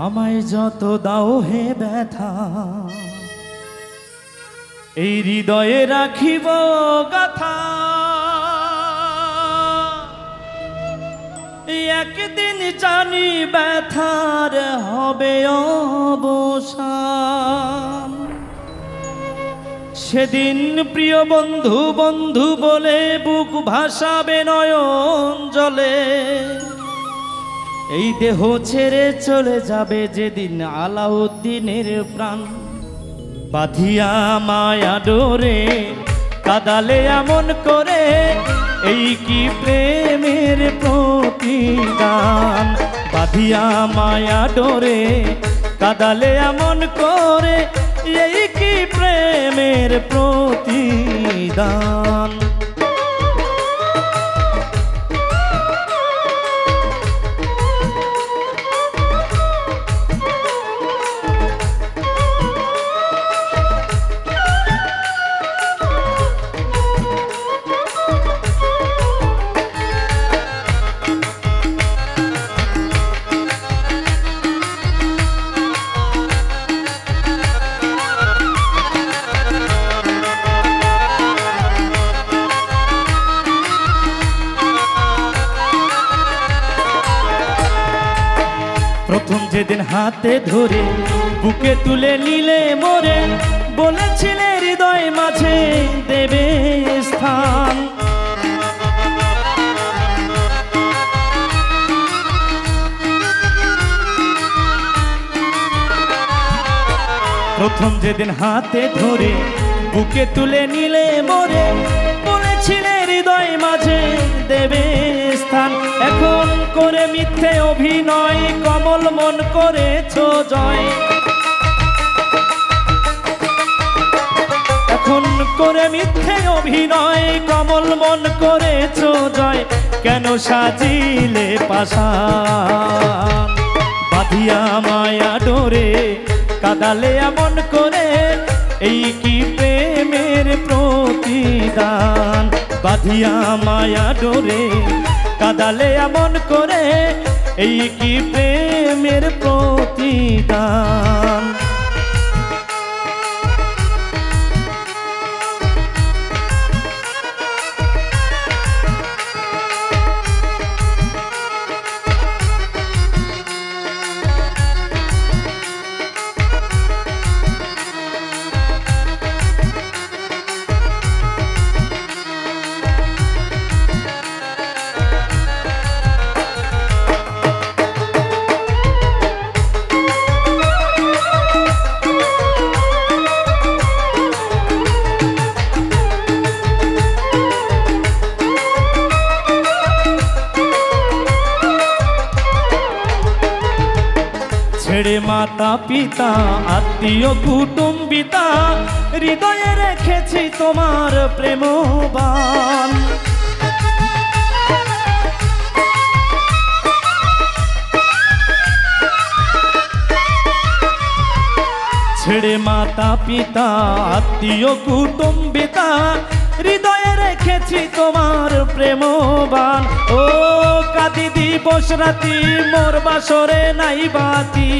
আমায় যত দাও হে ব্যথা, এই হৃদয়ে রাখিব গাথা। একদিন জানি ব্যথার হবে অবসান। সেদিন প্রিয় বন্ধু বন্ধু বলে বুক ভাসাবে নয়ন জলে। এই দেহ ছেড়ে চলে যাবে যেদিন আলাউদ্দিনের প্রাণ। বাঁধিয়া মায়া ডোরে কাদালে এমন করে, এই কি প্রেমের প্রতিদান। বাঁধিয়া মায়া ডোরে কাদালে এমন করে, এই কি প্রেমের প্রতিদান। প্রথম যেদিন হাতে ধরে বুকে তুলে নিলে মোরে, বলেছিলে হৃদয় মাঝে দেবে স্থান। প্রথম যেদিন হাতে ধরে বুকে তুলে নিলে মোরে, বলেছিলে হৃদয় মাঝে দেবে স্থান। এখন করে মিথ্যে অভিনয় কমল মন করেছ জয়। এখন করে মিথ্যে অভিনয় কমল মন করেছ জয়। কেন সাজিলে পাষাণ, বাঁধিয়া মায়া ডোরে কাদালে এমন করে, এই কি প্রেমের প্রতিদান। বাঁধিয়া মায়া ডোরে কাদালে এমন করে, এই কি প্রেমের প্রতিদান। ছেড়ে মাতা পিতা আত্মীয় কুটুম্বিতা, হৃদয়ে রেখেছি তোমার প্রেমবান। ছেড়ে মাতা পিতা আত্মীয় কুটুম্বিতা, হৃদয়ে রেখেছি তোমার প্রেমবান। ও কাঁদি দিবস রাতি মোর বাসরে নাই বাতি।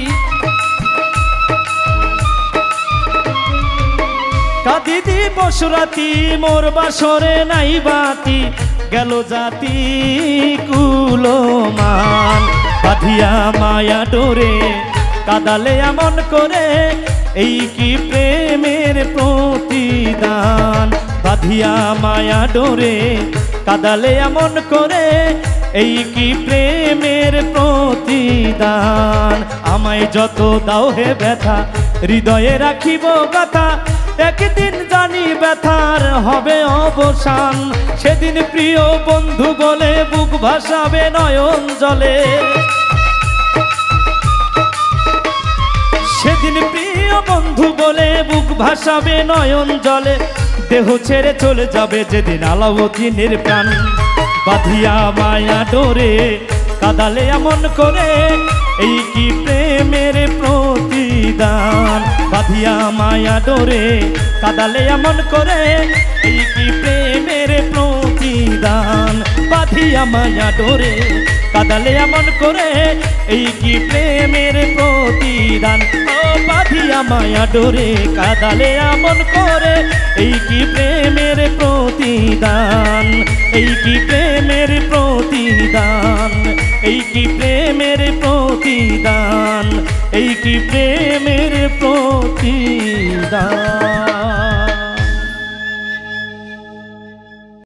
কাঁদি দিবস রাতি মোর বাসরে নাই বাতি। গেল জাতি কুলমান, বাঁধিয়া মায়া ডোরে কাদালে এমন করে, এই কি প্রেমের প্রতিদান। বাঁধিয়া মায়া ডোরে কাদালে এমন করে, এই কি প্রেমের প্রতিদান। আমায় যত দাও হে ব্যথা, হৃদয়ে রাখিব গাথা। একদিন জানি ব্যথার হবে অবসান। সেদিন প্রিয় বন্ধু বলে বুক ভাসাবে নয়ন জলে। সেদিন প্রিয় বন্ধু বলে বুক ভাসাবে নয়ন জলে। দেহ ছেড়ে চলে যাবে যেদিন আলাউদ্দিনের প্রাণ। বাঁধিয়া মায়া ডোরে কাদালে এমন করে, এই কি প্রেমের প্রতিদান। বাঁধিয়া মায়া ডোরে কাদালে এমন করে, এই কি প্রেমের প্রতিদান। বাঁধিয়া মায়া ডোরে কাদালে এমন করে, এই কি প্রেমের প্রতিদান। ও বাঁধিয়া মায়া ডোরে কাদালে এমন করে, এই কি প্রেমের প্রতিদান, এই কি প্রেমের প্রতিদান, এই কি প্রেমের প্রতিদান, এই কি প্রেম